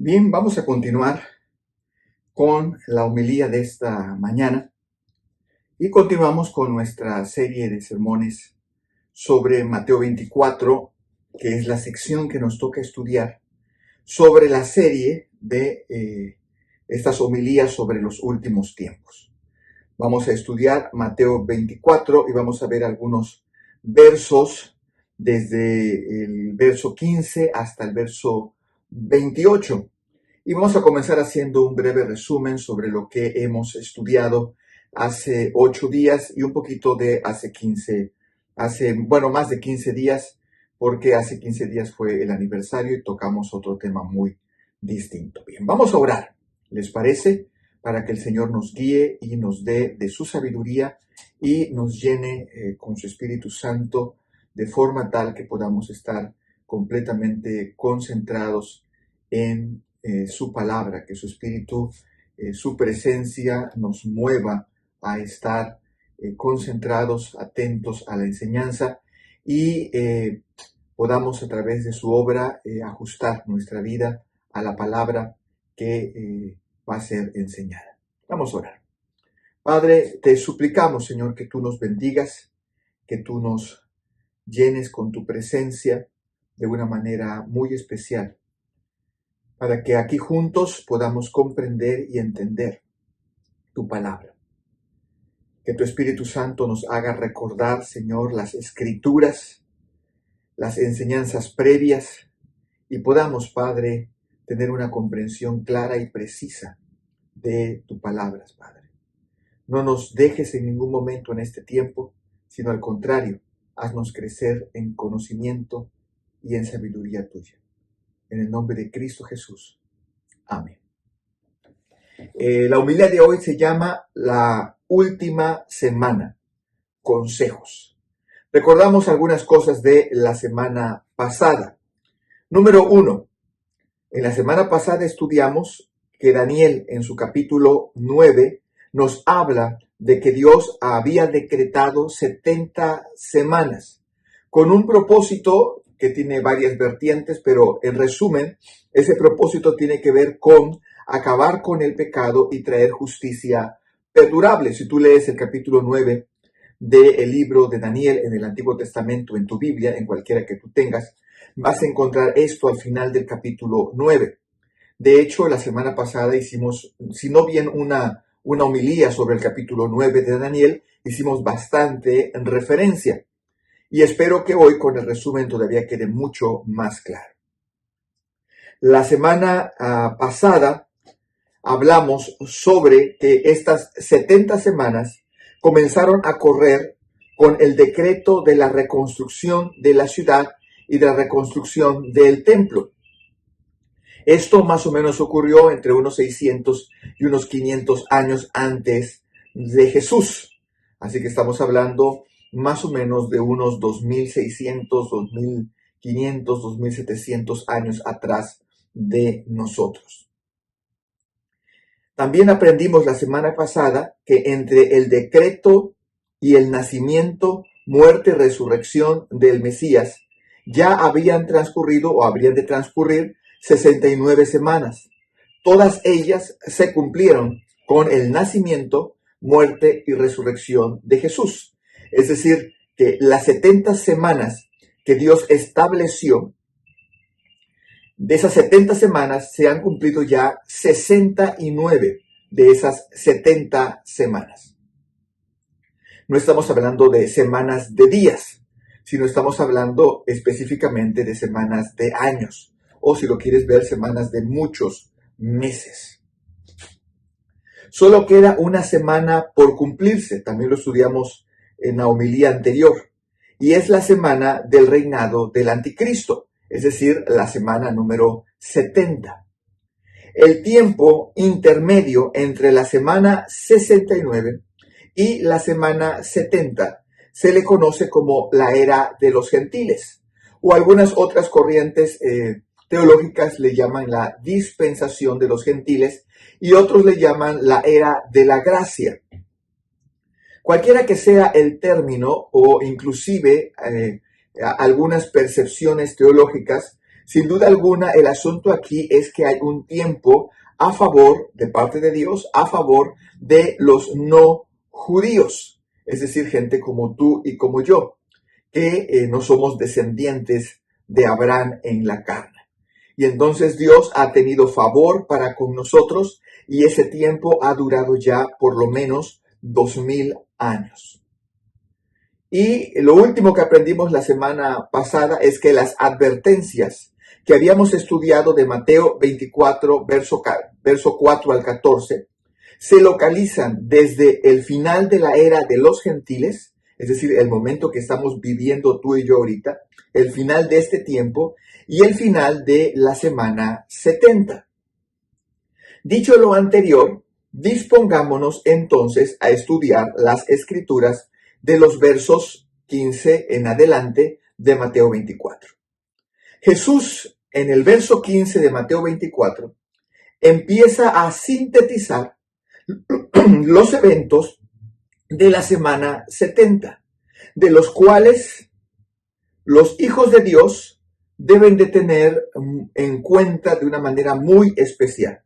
Bien, vamos a continuar con la homilía de esta mañana y continuamos con nuestra serie de sermones sobre Mateo 24, que es la sección que nos toca estudiar sobre la serie de estas homilías sobre los últimos tiempos. Vamos a estudiar Mateo 24 y vamos a ver algunos versos desde el verso 15 hasta el verso 28. Y vamos a comenzar haciendo un breve resumen sobre lo que hemos estudiado hace 8 días y un poquito de más de 15 días, porque hace 15 días fue el aniversario y tocamos otro tema muy distinto. Bien, vamos a orar, ¿les parece? Para que el Señor nos guíe y nos dé de su sabiduría y nos llene con su Espíritu Santo de forma tal que podamos estar completamente concentrados en su palabra, que su Espíritu, su presencia nos mueva a estar concentrados, atentos a la enseñanza y podamos a través de su obra ajustar nuestra vida a la palabra que va a ser enseñada. Vamos a orar. Padre, te suplicamos, Señor, que tú nos bendigas, que tú nos llenes con tu presencia de una manera muy especial, para que aquí juntos podamos comprender y entender tu palabra. Que tu Espíritu Santo nos haga recordar, Señor, las Escrituras, las enseñanzas previas, y podamos, Padre, tener una comprensión clara y precisa de tu palabra, Padre. No nos dejes en ningún momento en este tiempo, sino al contrario, haznos crecer en conocimiento y en sabiduría tuya. En el nombre de Cristo Jesús. Amén. La homilía de hoy se llama La Última Semana, Consejos. Recordamos algunas cosas de la semana pasada. Número 1. En la semana pasada estudiamos que Daniel en su capítulo 9 nos habla de que Dios había decretado 70 semanas con un propósito que tiene varias vertientes, pero en resumen, ese propósito tiene que ver con acabar con el pecado y traer justicia perdurable. Si tú lees el capítulo 9 del libro de Daniel en el Antiguo Testamento, en tu Biblia, en cualquiera que tú tengas, vas a encontrar esto al final del capítulo 9. De hecho, la semana pasada hicimos, si no bien una homilía sobre el capítulo 9 de Daniel, hicimos bastante referencia. Y espero que hoy con el resumen todavía quede mucho más claro. La semana pasada hablamos sobre que estas 70 semanas comenzaron a correr con el decreto de la reconstrucción de la ciudad y de la reconstrucción del templo. Esto más o menos ocurrió entre unos 600 y unos 500 años antes de Jesús. Así que estamos hablando más o menos de unos 2600, 2500, 2700 años atrás de nosotros. También aprendimos la semana pasada que entre el decreto y el nacimiento, muerte y resurrección del Mesías ya habían transcurrido o habrían de transcurrir 69 semanas. Todas ellas se cumplieron con el nacimiento, muerte y resurrección de Jesús. Es decir, que las 70 semanas que Dios estableció, de esas 70 semanas se han cumplido ya 69 de esas 70 semanas. No estamos hablando de semanas de días, sino estamos hablando específicamente de semanas de años, o si lo quieres ver, semanas de muchos meses. Solo queda una semana por cumplirse, también lo estudiamos en la homilía anterior, y es la semana del reinado del anticristo, es decir, la semana número 70. El tiempo intermedio entre la semana 69 y la semana 70 se le conoce como la era de los gentiles, o algunas otras corrientes teológicas le llaman la dispensación de los gentiles y otros le llaman la era de la gracia. Cualquiera que sea el término o inclusive algunas percepciones teológicas Sin duda alguna, el asunto aquí es que hay un tiempo a favor, de parte de Dios, a favor de los no judíos, es decir, gente como tú y como yo, que no somos descendientes de Abraham en la carne. Y entonces Dios ha tenido favor para con nosotros y ese tiempo ha durado ya por lo menos 2000 años. Y lo último que aprendimos la semana pasada es que las advertencias que habíamos estudiado de Mateo 24, verso 4 al 14, se localizan desde el final de la era de los gentiles, es decir, el momento que estamos viviendo tú y yo ahorita, el final de este tiempo y el final de la semana 70. Dicho lo anterior, dispongámonos entonces a estudiar las escrituras de los versos 15 en adelante de Mateo 24. Jesús, en el verso 15 de Mateo 24, empieza a sintetizar los eventos de la semana 70, de los cuales los hijos de Dios deben de tener en cuenta de una manera muy especial.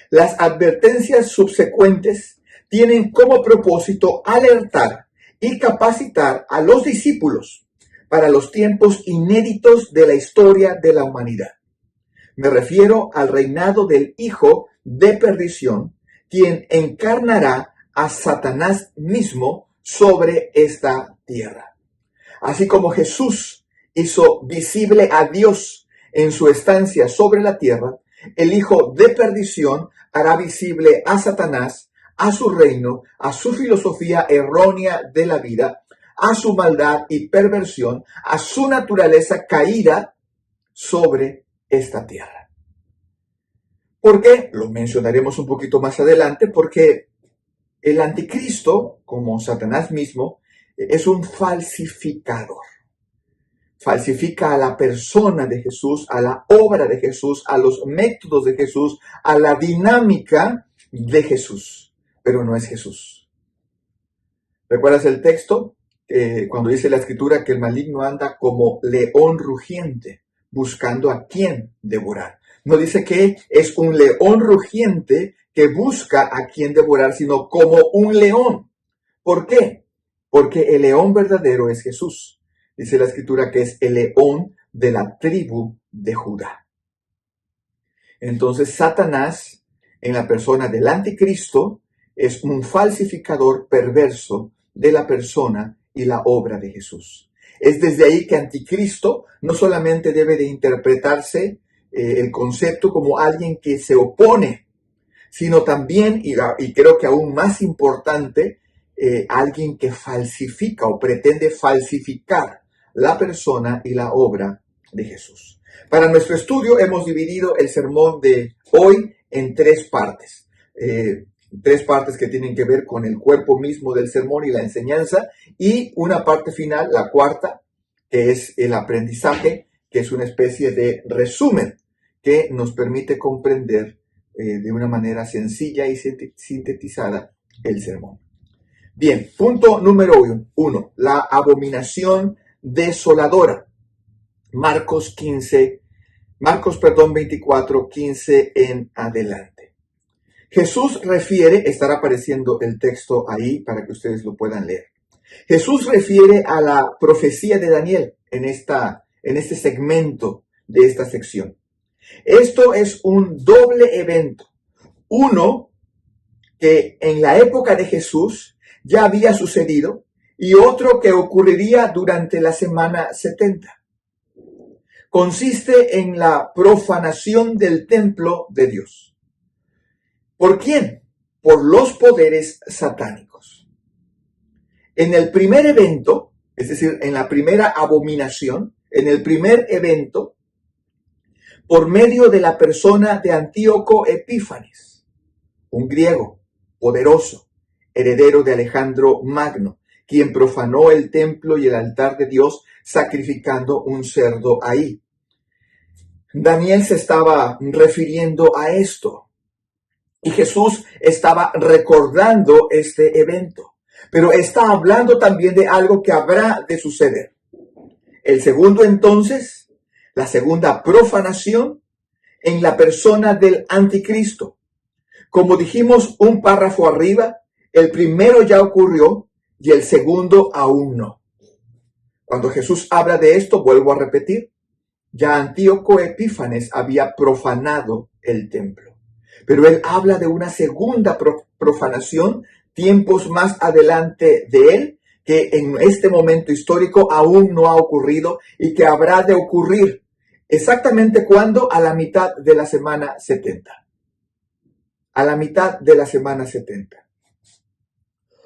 Las advertencias subsecuentes tienen como propósito alertar y capacitar a los discípulos para los tiempos inéditos de la historia de la humanidad. Me refiero al reinado del hijo de perdición, quien encarnará a Satanás mismo sobre esta tierra. Así como Jesús hizo visible a Dios en su estancia sobre la tierra, el hijo de perdición hará visible a Satanás, a su reino, a su filosofía errónea de la vida, a su maldad y perversión, a su naturaleza caída sobre esta tierra. ¿Por qué? Lo mencionaremos un poquito más adelante, porque el anticristo, como Satanás mismo, es un falsificador. Falsifica a la persona de Jesús, a la obra de Jesús, a los métodos de Jesús, a la dinámica de Jesús, pero no es Jesús. ¿Recuerdas el texto? Cuando dice la Escritura que el maligno anda como león rugiente, buscando a quien devorar. No dice que es un león rugiente que busca a quien devorar, sino como un león. ¿Por qué? Porque el león verdadero es Jesús. Dice la Escritura que es el león de la tribu de Judá. Entonces Satanás, en la persona del anticristo, es un falsificador perverso de la persona y la obra de Jesús. Es desde ahí que anticristo no solamente debe de interpretarse el concepto como alguien que se opone, sino también, y creo que aún más importante, alguien que falsifica o pretende falsificar la persona y la obra de Jesús. Para nuestro estudio hemos dividido el sermón de hoy en tres partes. Tres partes que tienen que ver con el cuerpo mismo del sermón y la enseñanza, y una parte final, la cuarta, que es el aprendizaje, que es una especie de resumen que nos permite comprender de una manera sencilla y sintetizada el sermón. Bien, punto número 1, la abominación desoladora. Marcos 24, 15 en adelante. Jesús refiere, estará apareciendo el texto ahí para que ustedes lo puedan leer. Jesús refiere a la profecía de Daniel en este segmento de esta sección. Esto es un doble evento. Uno que en la época de Jesús ya había sucedido y otro que ocurriría durante la semana 70. Consiste en la profanación del templo de Dios. ¿Por quién? Por los poderes satánicos. En el primer evento, es decir, en la primera abominación, en el primer evento, por medio de la persona de Antíoco Epífanes, un griego poderoso, heredero de Alejandro Magno, quien profanó el templo y el altar de Dios sacrificando un cerdo ahí. Daniel se estaba refiriendo a esto y Jesús estaba recordando este evento, pero está hablando también de algo que habrá de suceder. El segundo entonces, la segunda profanación en la persona del anticristo. Como dijimos un párrafo arriba, el primero ya ocurrió y el segundo aún no. Cuando Jesús habla de esto, vuelvo a repetir, ya Antíoco Epífanes había profanado el templo. Pero él habla de una segunda profanación tiempos más adelante de él, que en este momento histórico aún no ha ocurrido y que habrá de ocurrir. ¿Exactamente cuándo? A la mitad de la semana 70. A la mitad de la semana 70.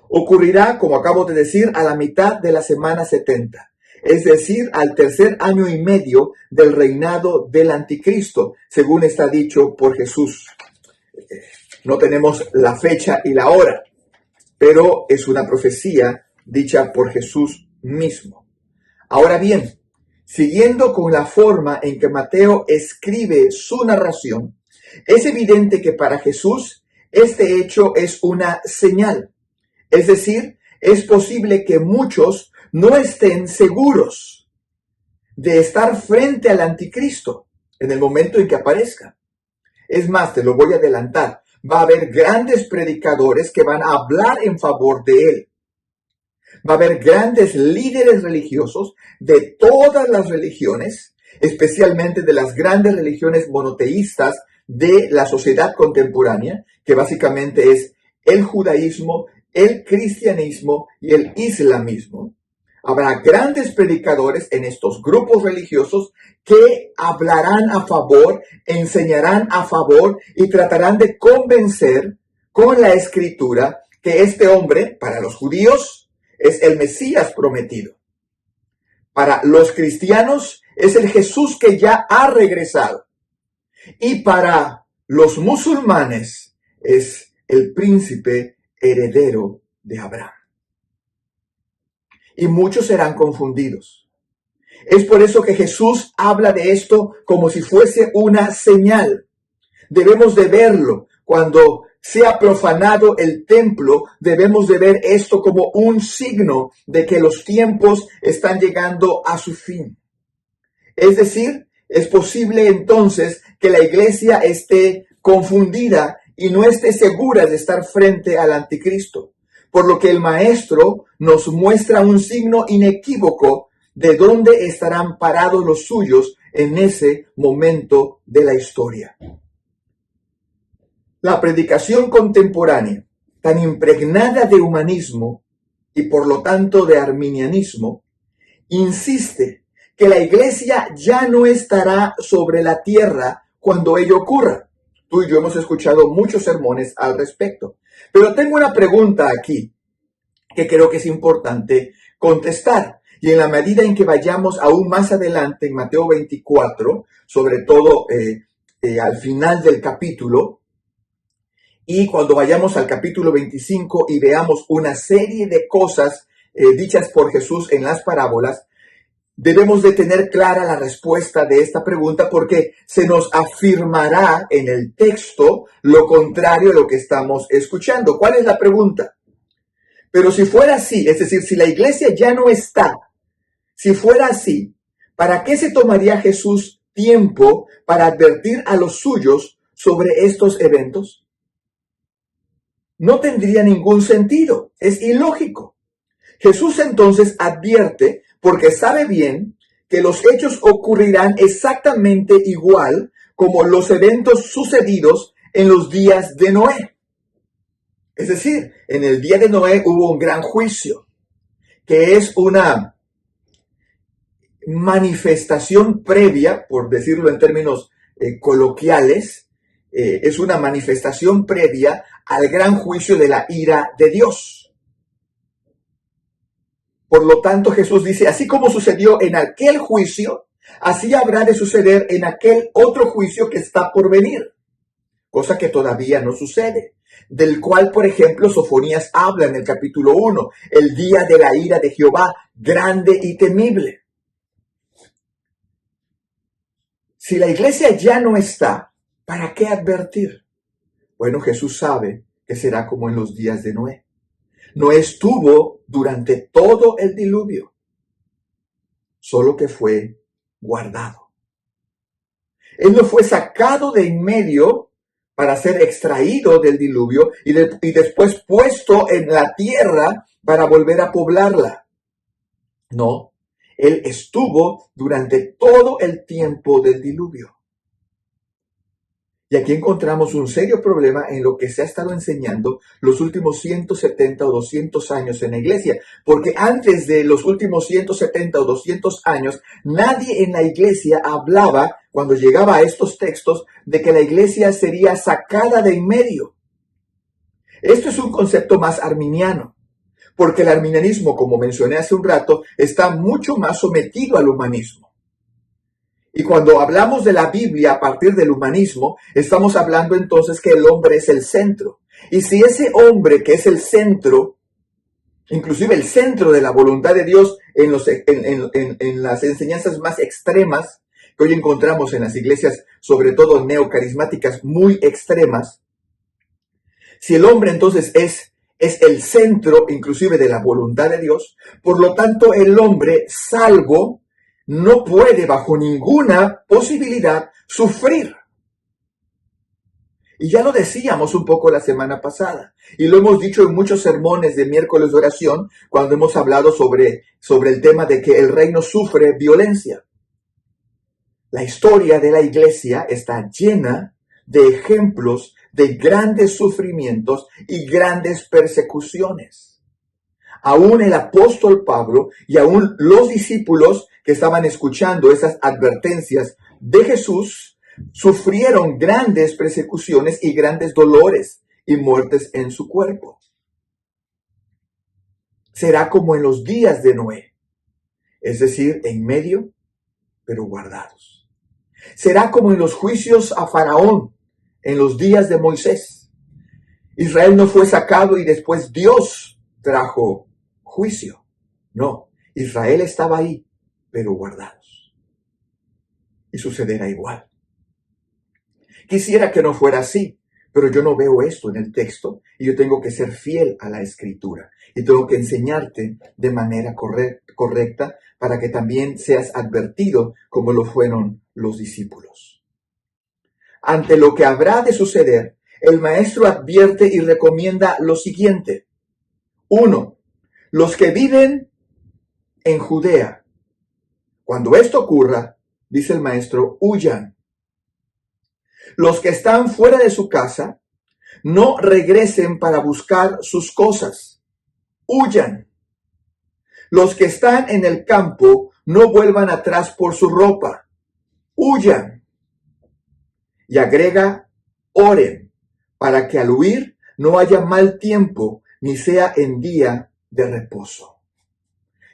Ocurrirá, como acabo de decir, a la mitad de la semana 70. Es decir, al tercer año y medio del reinado del anticristo, según está dicho por Jesús. No tenemos la fecha y la hora, pero es una profecía dicha por Jesús mismo. Ahora bien, siguiendo con la forma en que Mateo escribe su narración, es evidente que para Jesús este hecho es una señal. Es decir, es posible que muchos no estén seguros de estar frente al anticristo en el momento en que aparezca. Es más, te lo voy a adelantar, va a haber grandes predicadores que van a hablar en favor de él. Va a haber grandes líderes religiosos de todas las religiones, especialmente de las grandes religiones monoteístas de la sociedad contemporánea, que básicamente es el judaísmo, el cristianismo y el islamismo. Habrá grandes predicadores en estos grupos religiosos que hablarán a favor, enseñarán a favor y tratarán de convencer con la escritura que este hombre, para los judíos, es el Mesías prometido. Para los cristianos es el Jesús que ya ha regresado. Y para los musulmanes es el príncipe heredero de Abraham. Y muchos serán confundidos. Es por eso que Jesús habla de esto como si fuese una señal. Debemos de verlo. Cuando sea profanado el templo, debemos de ver esto como un signo de que los tiempos están llegando a su fin. Es decir, es posible entonces que la iglesia esté confundida y no esté segura de estar frente al anticristo, por lo que el maestro nos muestra un signo inequívoco de dónde estarán parados los suyos en ese momento de la historia. La predicación contemporánea, tan impregnada de humanismo y por lo tanto de arminianismo, insiste que la iglesia ya no estará sobre la tierra cuando ello ocurra. Tú y yo hemos escuchado muchos sermones al respecto. Pero tengo una pregunta aquí que creo que es importante contestar. Y en la medida en que vayamos aún más adelante en Mateo 24, sobre todo al final del capítulo, y cuando vayamos al capítulo 25 y veamos una serie de cosas dichas por Jesús en las parábolas, debemos de tener clara la respuesta de esta pregunta porque se nos afirmará en el texto lo contrario a lo que estamos escuchando. ¿Cuál es la pregunta? Pero si fuera así, es decir, si la iglesia ya no está, si fuera así, ¿para qué se tomaría Jesús tiempo para advertir a los suyos sobre estos eventos? No tendría ningún sentido, es ilógico. Jesús entonces advierte porque sabe bien que los hechos ocurrirán exactamente igual como los eventos sucedidos en los días de Noé. Es decir, en el día de Noé hubo un gran juicio, que es una manifestación previa, por decirlo en términos coloquiales, es una manifestación previa al gran juicio de la ira de Dios. Por lo tanto, Jesús dice, así como sucedió en aquel juicio, así habrá de suceder en aquel otro juicio que está por venir, cosa que todavía no sucede, del cual, por ejemplo, Sofonías habla en el capítulo 1, el día de la ira de Jehová, grande y temible. Si la iglesia ya no está, ¿para qué advertir? Bueno, Jesús sabe que será como en los días de Noé. Noé estuvo durante todo el diluvio, solo que fue guardado. Él no fue sacado de en medio para ser extraído del diluvio y después puesto en la tierra para volver a poblarla. No, Él estuvo durante todo el tiempo del diluvio. Y aquí encontramos un serio problema en lo que se ha estado enseñando los últimos 170 o 200 años en la iglesia. Porque antes de los últimos 170 o 200 años, nadie en la iglesia hablaba, cuando llegaba a estos textos, de que la iglesia sería sacada de en medio. Esto es un concepto más arminiano, porque el arminianismo, como mencioné hace un rato, está mucho más sometido al humanismo. Y cuando hablamos de la Biblia a partir del humanismo, estamos hablando entonces que el hombre es el centro. Y si ese hombre que es el centro, inclusive el centro de la voluntad de Dios en las enseñanzas más extremas que hoy encontramos en las iglesias, sobre todo neocarismáticas muy extremas, si el hombre entonces es el centro inclusive de la voluntad de Dios, por lo tanto el hombre salvo no puede bajo ninguna posibilidad sufrir. Y ya lo decíamos un poco la semana pasada, y lo hemos dicho en muchos sermones de miércoles de oración, cuando hemos hablado sobre el tema de que el reino sufre violencia. La historia de la iglesia está llena de ejemplos de grandes sufrimientos y grandes persecuciones. Aún el apóstol Pablo y aún los discípulos que estaban escuchando esas advertencias de Jesús sufrieron grandes persecuciones y grandes dolores y muertes en su cuerpo. Será como en los días de Noé, es decir, en medio, pero guardados. Será como en los juicios a Faraón, en los días de Moisés. Israel no fue sacado y después Dios trajo juicio. No, Israel estaba ahí, pero guardados. Y sucederá igual. Quisiera que no fuera así, pero yo no veo esto en el texto y yo tengo que ser fiel a la escritura y tengo que enseñarte de manera correcta para que también seas advertido como lo fueron los discípulos. Ante lo que habrá de suceder, el maestro advierte y recomienda lo siguiente. 1. Los que viven en Judea. Cuando esto ocurra, dice el maestro, huyan. Los que están fuera de su casa, no regresen para buscar sus cosas. Huyan. Los que están en el campo, no vuelvan atrás por su ropa. Huyan. Y agrega, oren, para que al huir no haya mal tiempo, ni sea en día de reposo.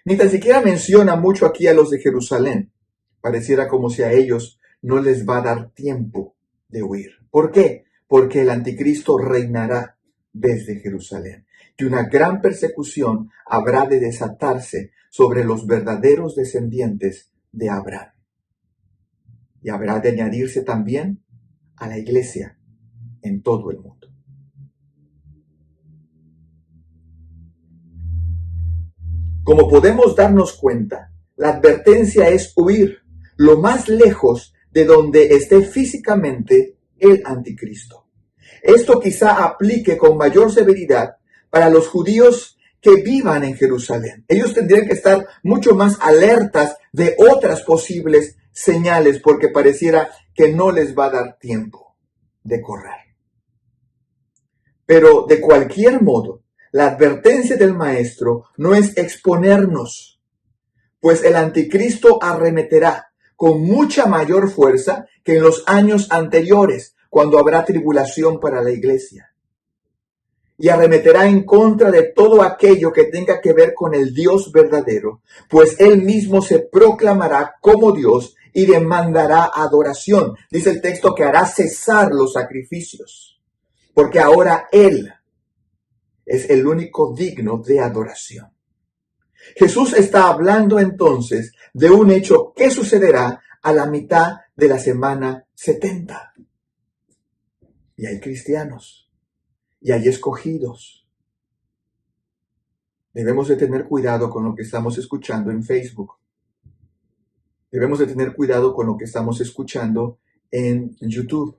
Ni tan siquiera menciona mucho aquí a los de Jerusalén. Pareciera como si a ellos no les va a dar tiempo de huir. ¿Por qué? Porque el anticristo reinará desde Jerusalén. Y una gran persecución habrá de desatarse sobre los verdaderos descendientes de Abraham. Y habrá de añadirse también a la iglesia en todo el mundo. Como podemos darnos cuenta, la advertencia es huir lo más lejos de donde esté físicamente el anticristo. Esto quizá aplique con mayor severidad para los judíos que vivan en Jerusalén. Ellos tendrían que estar mucho más alertas de otras posibles señales porque pareciera que no les va a dar tiempo de correr. Pero de cualquier modo, la advertencia del maestro no es exponernos, pues el anticristo arremeterá con mucha mayor fuerza que en los años anteriores, cuando habrá tribulación para la iglesia. Y arremeterá en contra de todo aquello que tenga que ver con el Dios verdadero, pues él mismo se proclamará como Dios y demandará adoración. Dice el texto que hará cesar los sacrificios, porque ahora él es el único digno de adoración. Jesús está hablando entonces de un hecho que sucederá a la mitad de la semana 70. Y hay cristianos, y hay escogidos. Debemos de tener cuidado con lo que estamos escuchando en Facebook. Debemos de tener cuidado con lo que estamos escuchando en YouTube.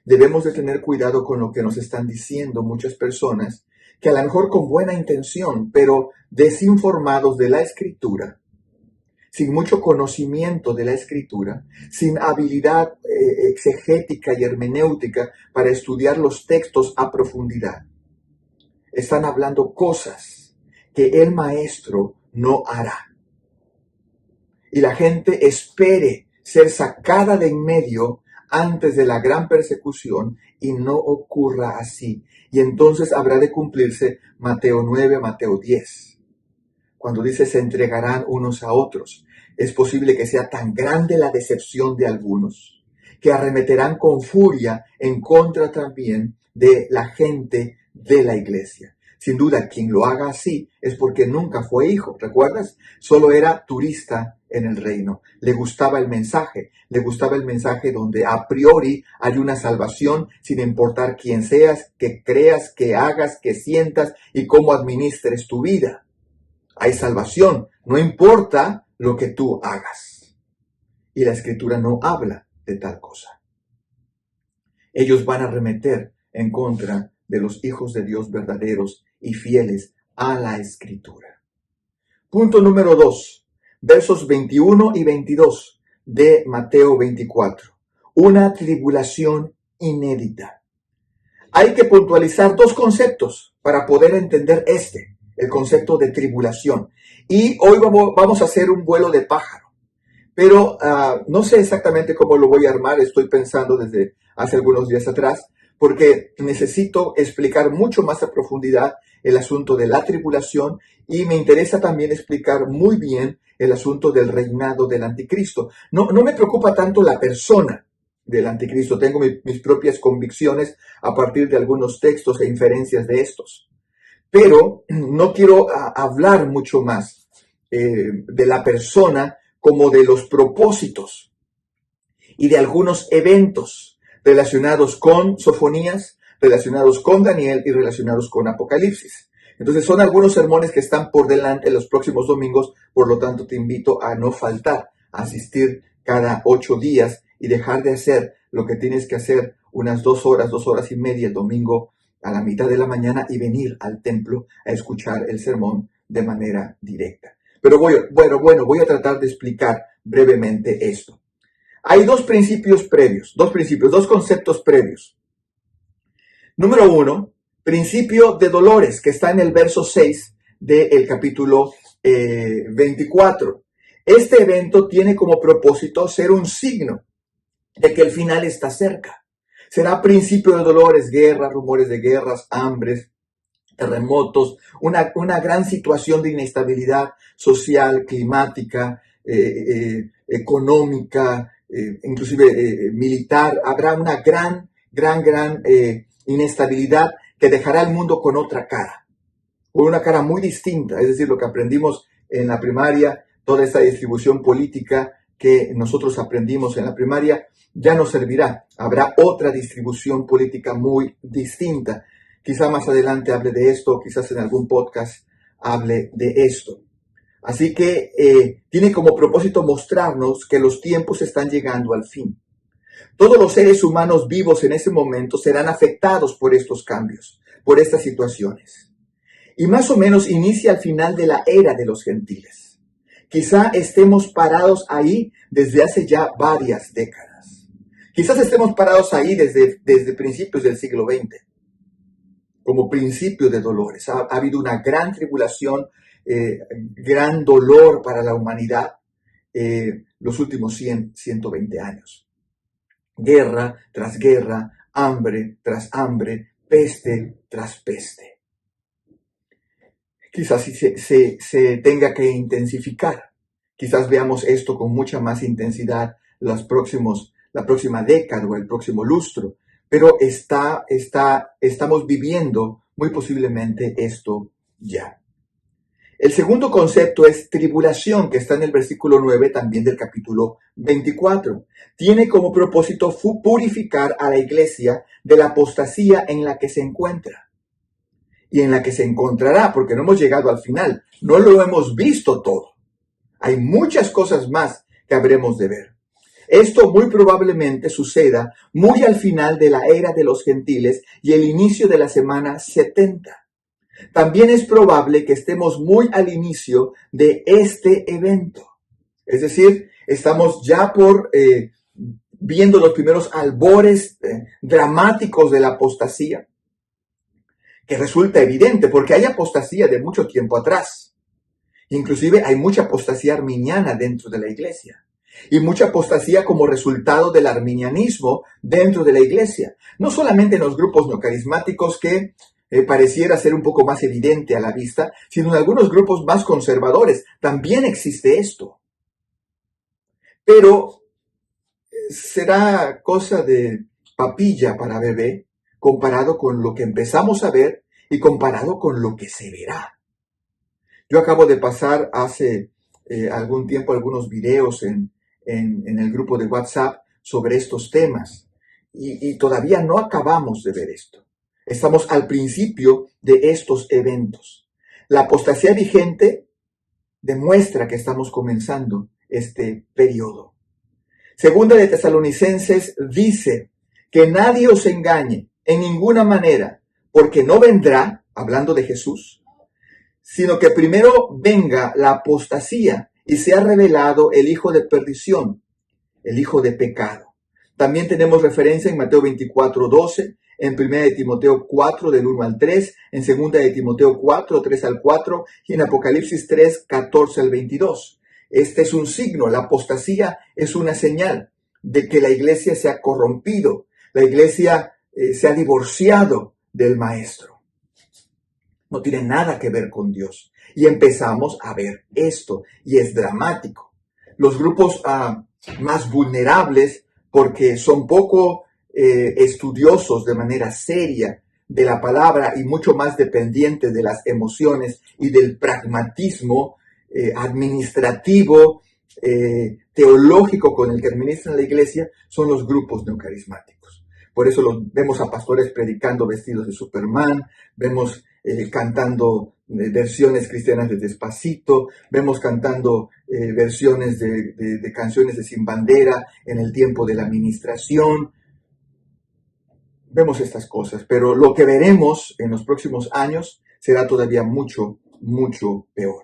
Debemos de tener cuidado con lo que nos están diciendo muchas personas, que a lo mejor con buena intención, pero desinformados de la Escritura, sin mucho conocimiento de la Escritura, sin habilidad exegética y hermenéutica para estudiar los textos a profundidad. Están hablando cosas que el maestro no hará. Y la gente espere ser sacada de en medio antes de la gran persecución y no ocurra así. Y entonces habrá de cumplirse Mateo 9 a Mateo 10. Cuando dice se entregarán unos a otros, es posible que sea tan grande la decepción de algunos que arremeterán con furia en contra también de la gente de la iglesia. Sin duda, quien lo haga así es porque nunca fue hijo, ¿recuerdas? Solo era turista en el reino. Le gustaba el mensaje donde a priori hay una salvación sin importar quién seas, qué creas, qué hagas, qué sientas y cómo administres tu vida. Hay salvación, no importa lo que tú hagas. Y la Escritura no habla de tal cosa. Ellos van a arremeter en contra de los hijos de Dios verdaderos y fieles a la Escritura. Punto número 2, versos 21 y 22 de Mateo 24. Una tribulación inédita. Hay que puntualizar dos conceptos para poder entender el concepto de tribulación. Y hoy vamos a hacer un vuelo de pájaro. Pero no sé exactamente cómo lo voy a armar, estoy pensando desde hace algunos días atrás, porque necesito explicar mucho más a profundidad el asunto de la tribulación y me interesa también explicar muy bien el asunto del reinado del anticristo. No me preocupa tanto la persona del anticristo, tengo mis propias convicciones a partir de algunos textos e inferencias de estos. Pero no quiero hablar mucho más de la persona como de los propósitos y de algunos eventos relacionados con Sofonías, relacionados con Daniel y relacionados con Apocalipsis. Entonces son algunos sermones que están por delante los próximos domingos, por lo tanto te invito a no faltar, a asistir cada 8 días y dejar de hacer lo que tienes que hacer unas 2 horas y media el domingo a la mitad de la mañana y venir al templo a escuchar el sermón de manera directa. Pero voy a tratar de explicar brevemente esto. Hay dos conceptos previos. Número 1, principio de dolores, que está en el verso 6 del capítulo 24. Este evento tiene como propósito ser un signo de que el final está cerca. Será principio de dolores, guerras, rumores de guerras, hambres, terremotos, una gran situación de inestabilidad social, climática, económica, inclusive militar. Habrá una gran inestabilidad que dejará al mundo con otra cara, con una cara muy distinta. Es decir, lo que aprendimos en la primaria, toda esa distribución política que nosotros aprendimos en la primaria, ya no servirá. Habrá otra distribución política muy distinta. Quizá más adelante hable de esto, quizás en algún podcast hable de esto. Así que tiene como propósito mostrarnos que los tiempos están llegando al fin. Todos los seres humanos vivos en ese momento serán afectados por estos cambios, por estas situaciones. Y más o menos inicia el final de la era de los gentiles. Quizá estemos parados ahí desde hace ya varias décadas. Quizás estemos parados ahí desde principios del siglo XX. Como principio de dolores. Ha habido una gran tribulación, gran dolor para la humanidad los últimos 120 años. Guerra tras guerra, hambre tras hambre, peste tras peste. Quizás se tenga que intensificar. Quizás veamos esto con mucha más intensidad la próxima década o el próximo lustro. Pero estamos viviendo muy posiblemente esto ya. El segundo concepto es tribulación, que está en el versículo 9 también del capítulo 24. Tiene como propósito purificar a la iglesia de la apostasía en la que se encuentra y en la que se encontrará, porque no hemos llegado al final, no lo hemos visto todo. Hay muchas cosas más que habremos de ver. Esto muy probablemente suceda muy al final de la era de los gentiles y el inicio de la semana 70. También es probable que estemos muy al inicio de este evento. Es decir, estamos ya viendo los primeros albores dramáticos de la apostasía, que resulta evidente porque hay apostasía de mucho tiempo atrás. Inclusive hay mucha apostasía arminiana dentro de la iglesia y mucha apostasía como resultado del arminianismo dentro de la iglesia. No solamente en los grupos neocarismáticos que pareciera ser un poco más evidente a la vista, sino en algunos grupos más conservadores. También existe esto. Pero será cosa de papilla para bebé comparado con lo que empezamos a ver y comparado con lo que se verá. Yo acabo de pasar hace algún tiempo algunos videos en el grupo de WhatsApp sobre estos temas y todavía no acabamos de ver esto. Estamos al principio de estos eventos. La apostasía vigente demuestra que estamos comenzando este periodo. Segunda de Tesalonicenses dice que nadie os engañe en ninguna manera, porque no vendrá, hablando de Jesús, sino que primero venga la apostasía y sea revelado el hijo de perdición, el hijo de pecado. También tenemos referencia en Mateo 24:12, en 1 de Timoteo 4, del 1 al 3, en 2 de Timoteo 4, 3 al 4, y en Apocalipsis 3, 14 al 22. Este es un signo, la apostasía es una señal de que la iglesia se ha corrompido, la iglesia se ha divorciado del maestro. No tiene nada que ver con Dios. Y empezamos a ver esto, y es dramático. Los grupos más vulnerables, porque son poco estudiosos de manera seria de la palabra y mucho más dependientes de las emociones y del pragmatismo administrativo, teológico con el que administran la iglesia, son los grupos neocarismáticos. Por eso vemos a pastores predicando vestidos de Superman, vemos cantando versiones cristianas de Despacito, vemos cantando versiones de canciones de Sin Bandera en el tiempo de la administración. Vemos estas cosas, pero lo que veremos en los próximos años será todavía mucho, mucho peor.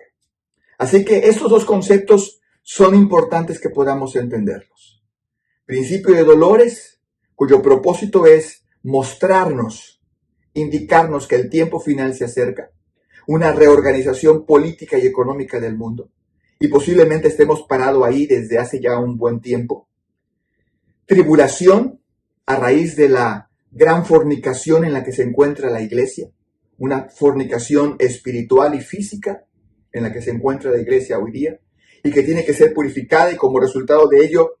Así que estos dos conceptos son importantes que podamos entenderlos. Principio de dolores, cuyo propósito es mostrarnos, indicarnos que el tiempo final se acerca, una reorganización política y económica del mundo, y posiblemente estemos parados ahí desde hace ya un buen tiempo. Tribulación a raíz de la gran fornicación en la que se encuentra la iglesia, una fornicación espiritual y física en la que se encuentra la iglesia hoy día, y que tiene que ser purificada, y como resultado de ello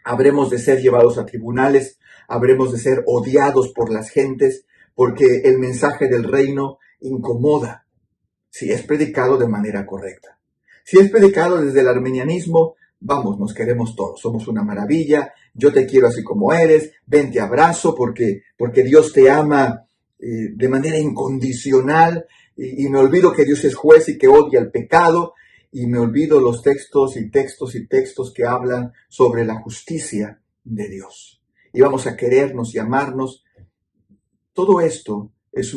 habremos de ser llevados a tribunales, habremos de ser odiados por las gentes, porque el mensaje del reino incomoda si es predicado de manera correcta. Si es predicado desde el arminianismo, vamos, nos queremos todos, somos una maravilla, yo te quiero así como eres, ven, te abrazo porque Dios te ama de manera incondicional, y me olvido que Dios es juez y que odia el pecado, y me olvido los textos y textos y textos que hablan sobre la justicia de Dios. Y vamos a querernos y amarnos. Todo esto es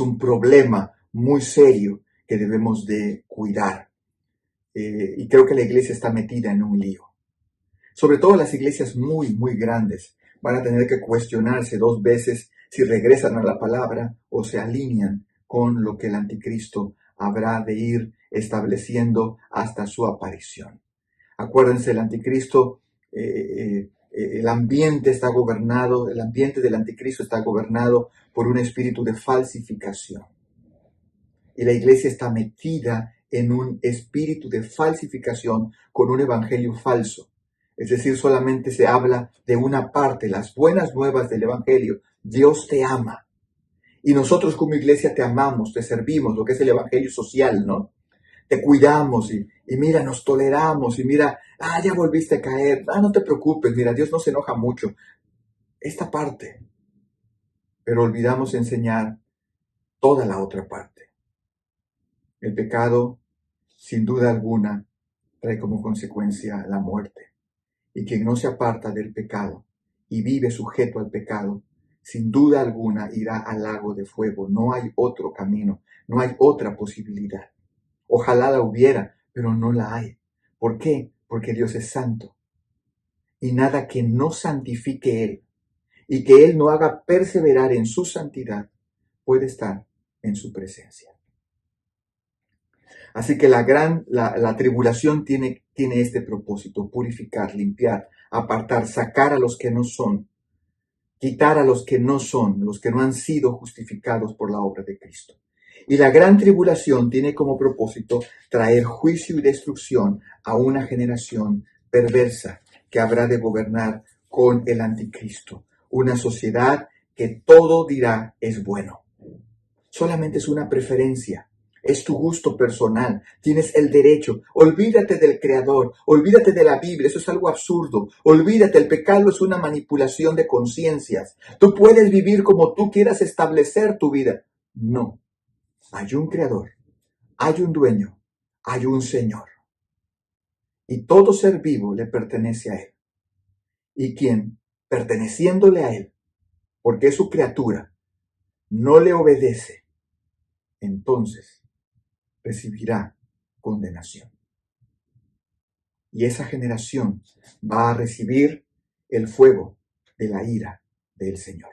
un problema muy serio que debemos de cuidar. Y creo que la iglesia está metida en un lío. Sobre todo las iglesias muy, muy grandes van a tener que cuestionarse dos veces si regresan a la palabra o se alinean con lo que el anticristo habrá de ir estableciendo hasta su aparición. Acuérdense, el anticristo, el ambiente está gobernado, el ambiente del anticristo está gobernado por un espíritu de falsificación. Y la iglesia está metida en un espíritu de falsificación con un evangelio falso. Es decir, solamente se habla de una parte, las buenas nuevas del evangelio. Dios te ama. Y nosotros como iglesia te amamos, te servimos, lo que es el evangelio social, ¿no? Te cuidamos y mira, nos toleramos y mira, ya volviste a caer, no te preocupes, mira, Dios no se enoja mucho. Esta parte, pero olvidamos enseñar toda la otra parte. El pecado, sin duda alguna, trae como consecuencia la muerte. Y quien no se aparta del pecado y vive sujeto al pecado, sin duda alguna irá al lago de fuego. No hay otro camino, no hay otra posibilidad. Ojalá la hubiera, pero no la hay. ¿Por qué? Porque Dios es santo. Y nada que no santifique Él y que Él no haga perseverar en su santidad puede estar en su presencia. Así que la tribulación tiene este propósito: purificar, limpiar, apartar, sacar a los que no son, quitar a los que no son, los que no han sido justificados por la obra de Cristo. Y la gran tribulación tiene como propósito traer juicio y destrucción a una generación perversa que habrá de gobernar con el anticristo. Una sociedad que todo dirá es bueno. Solamente es una preferencia. Es tu gusto personal, tienes el derecho. Olvídate del Creador, olvídate de la Biblia, eso es algo absurdo. Olvídate, el pecado es una manipulación de conciencias. Tú puedes vivir como tú quieras establecer tu vida. No, hay un Creador, hay un dueño, hay un Señor. Y todo ser vivo le pertenece a Él. Y quien, perteneciéndole a Él, porque es su criatura, no le obedece, entonces recibirá condenación. Y esa generación va a recibir el fuego de la ira del Señor.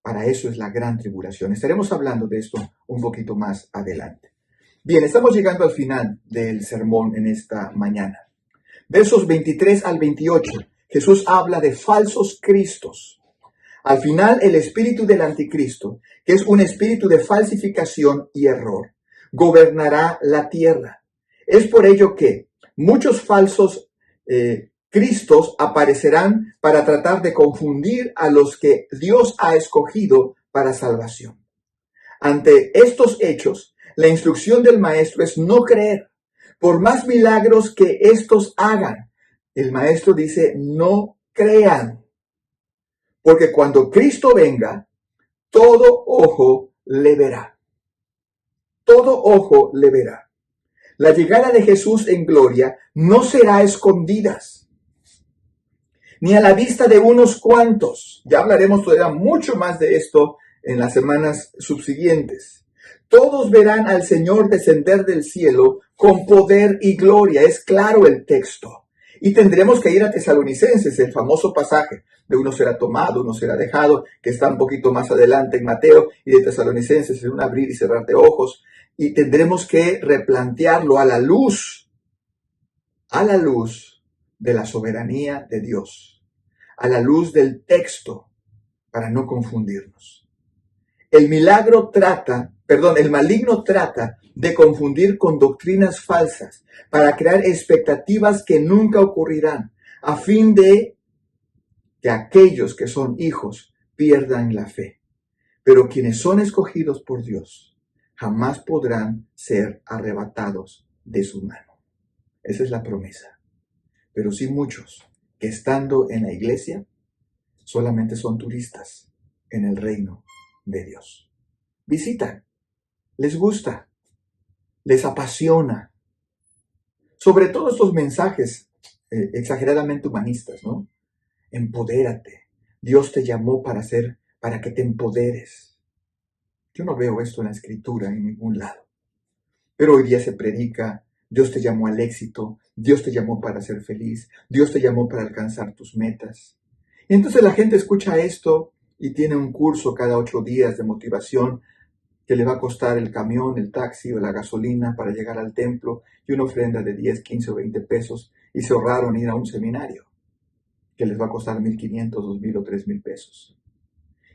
Para eso es la gran tribulación. Estaremos hablando de esto un poquito más adelante. Bien, estamos llegando al final del sermón en esta mañana. Versos 23 al 28, Jesús habla de falsos cristos. Al final, el espíritu del anticristo, que es un espíritu de falsificación y error, gobernará la tierra. Es por ello que muchos falsos cristos aparecerán para tratar de confundir a los que Dios ha escogido para salvación. Ante estos hechos, la instrucción del maestro es no creer, por más milagros que estos hagan. El maestro dice, no crean, porque cuando Cristo venga, todo ojo le verá. Todo ojo le verá. La llegada de Jesús en gloria no será a escondidas, ni a la vista de unos cuantos. Ya hablaremos todavía mucho más de esto en las semanas subsiguientes. Todos verán al Señor descender del cielo con poder y gloria. Es claro el texto. Y tendremos que ir a Tesalonicenses, el famoso pasaje de uno será tomado, uno será dejado, que está un poquito más adelante en Mateo, y de Tesalonicenses en un abrir y cerrar de ojos. Y tendremos que replantearlo a la luz de la soberanía de Dios, a la luz del texto, para no confundirnos. El maligno trata de confundir con doctrinas falsas para crear expectativas que nunca ocurrirán, a fin de que aquellos que son hijos pierdan la fe. Pero quienes son escogidos por Dios jamás podrán ser arrebatados de su mano. Esa es la promesa. Pero sí muchos que estando en la iglesia solamente son turistas en el reino de Dios. Visitan, les gusta, les apasiona. Sobre todo estos mensajes exageradamente humanistas, ¿no? Empodérate. Dios te llamó para que te empoderes. Yo no veo esto en la escritura en ningún lado. Pero hoy día se predica, Dios te llamó al éxito, Dios te llamó para ser feliz, Dios te llamó para alcanzar tus metas. Y entonces la gente escucha esto y tiene un curso cada 8 días de motivación que le va a costar el camión, el taxi o la gasolina para llegar al templo y una ofrenda de 10, 15 o 20 pesos, y se ahorraron ir a un seminario que les va a costar 1,500, 2,000 o 3,000 pesos.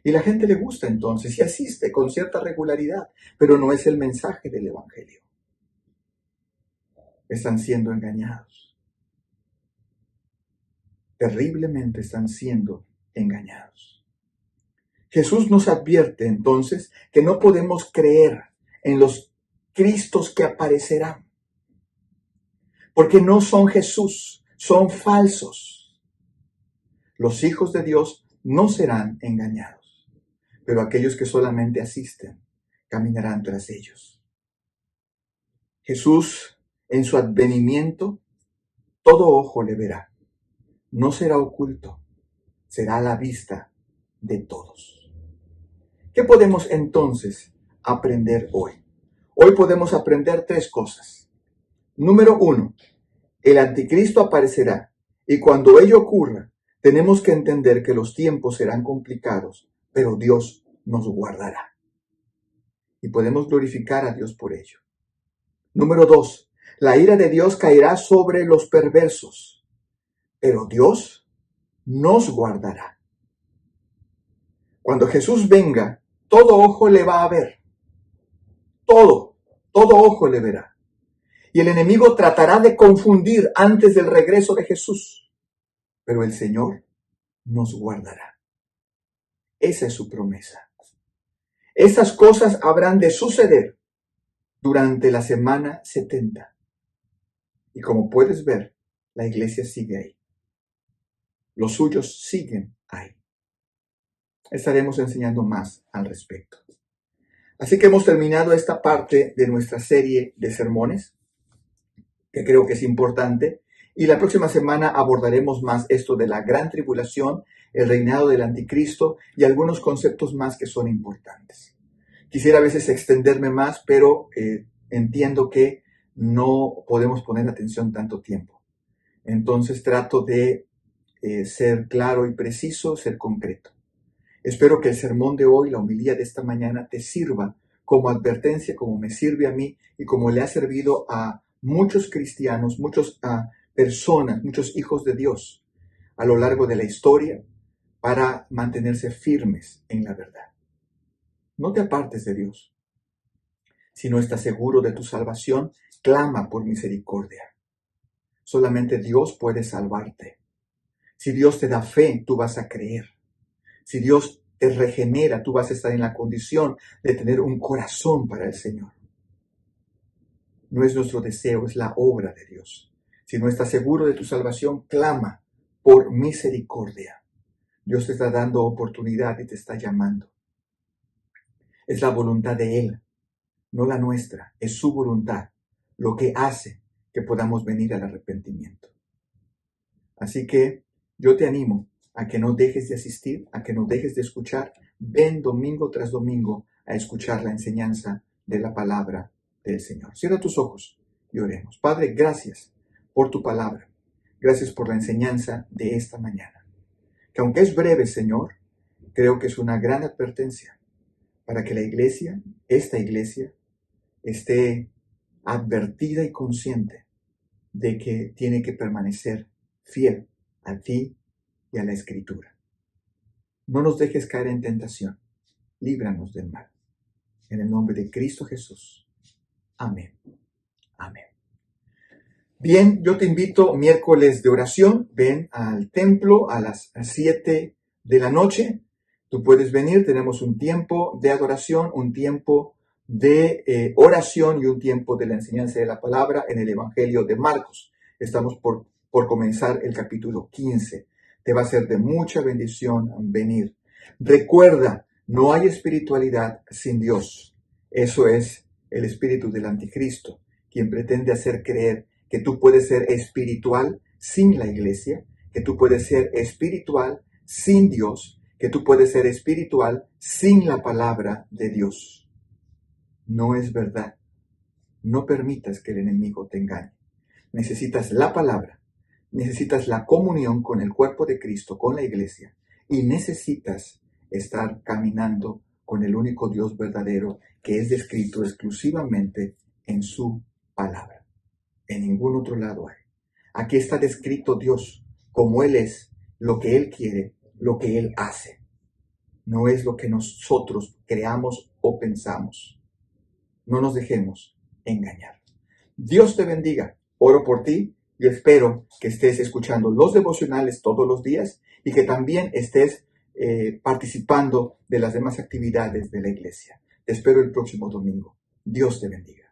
Y la gente le gusta entonces y asiste con cierta regularidad, pero no es el mensaje del Evangelio. Están siendo engañados. Terriblemente están siendo engañados. Jesús nos advierte entonces que no podemos creer en los Cristos que aparecerán, porque no son Jesús, son falsos. Los hijos de Dios no serán engañados, pero aquellos que solamente asisten caminarán tras ellos. Jesús, en su advenimiento, todo ojo le verá. No será oculto, será a la vista de todos. ¿Qué podemos entonces aprender hoy? Hoy podemos aprender 3 cosas. Número 1, el anticristo aparecerá y cuando ello ocurra, tenemos que entender que los tiempos serán complicados, pero Dios nos guardará. Y podemos glorificar a Dios por ello. Número 2, la ira de Dios caerá sobre los perversos, pero Dios nos guardará. Cuando Jesús venga, todo ojo le va a ver. Todo ojo le verá. Y el enemigo tratará de confundir antes del regreso de Jesús. Pero el Señor nos guardará. Esa es su promesa. Esas cosas habrán de suceder durante la semana 70. Y como puedes ver, la iglesia sigue ahí. Los suyos siguen ahí. Estaremos enseñando más al respecto. Así que hemos terminado esta parte de nuestra serie de sermones, que creo que es importante, y la próxima semana abordaremos más esto de la gran tribulación, el reinado del anticristo y algunos conceptos más que son importantes. Quisiera a veces extenderme más, pero entiendo que no podemos poner atención tanto tiempo. Entonces trato de ser claro y preciso, ser concreto. Espero que el sermón de hoy, la homilía de esta mañana, te sirva como advertencia, como me sirve a mí y como le ha servido a muchos cristianos, muchas personas, muchos hijos de Dios a lo largo de la historia para mantenerse firmes en la verdad. No te apartes de Dios. Si no estás seguro de tu salvación, clama por misericordia. Solamente Dios puede salvarte. Si Dios te da fe, tú vas a creer. Si Dios te regenera, tú vas a estar en la condición de tener un corazón para el Señor. No es nuestro deseo, es la obra de Dios. Si no estás seguro de tu salvación, clama por misericordia. Dios te está dando oportunidad y te está llamando. Es la voluntad de Él, no la nuestra. Es su voluntad lo que hace que podamos venir al arrepentimiento. Así que yo te animo a que no dejes de asistir, a que no dejes de escuchar. Ven domingo tras domingo a escuchar la enseñanza de la palabra del Señor. Cierra tus ojos y oremos. Padre, gracias por tu palabra. Gracias por la enseñanza de esta mañana. Que aunque es breve, Señor, creo que es una gran advertencia para que la iglesia, esta iglesia, esté advertida y consciente de que tiene que permanecer fiel a ti y a la Escritura. No nos dejes caer en tentación. Líbranos del mal. En el nombre de Cristo Jesús. Amén. Amén. Bien, yo te invito miércoles de oración. Ven al templo a las 7 de la noche. Tú puedes venir. Tenemos un tiempo de adoración, un tiempo de oración y un tiempo de la enseñanza de la palabra en el Evangelio de Marcos. Estamos por comenzar el capítulo 15. Te va a ser de mucha bendición venir. Recuerda, no hay espiritualidad sin Dios. Eso es el espíritu del anticristo, quien pretende hacer creer que tú puedes ser espiritual sin la iglesia, que tú puedes ser espiritual sin Dios, que tú puedes ser espiritual sin la palabra de Dios. No es verdad. No permitas que el enemigo te engañe. Necesitas la palabra. Necesitas la comunión con el cuerpo de Cristo, con la iglesia, y necesitas estar caminando con el único Dios verdadero que es descrito exclusivamente en su palabra. En ningún otro lado hay. Aquí está descrito Dios como Él es, lo que Él quiere, lo que Él hace. No es lo que nosotros creamos o pensamos. No nos dejemos engañar. Dios te bendiga. Oro por ti. Y espero que estés escuchando los devocionales todos los días y que también estés participando de las demás actividades de la iglesia. Te espero el próximo domingo. Dios te bendiga.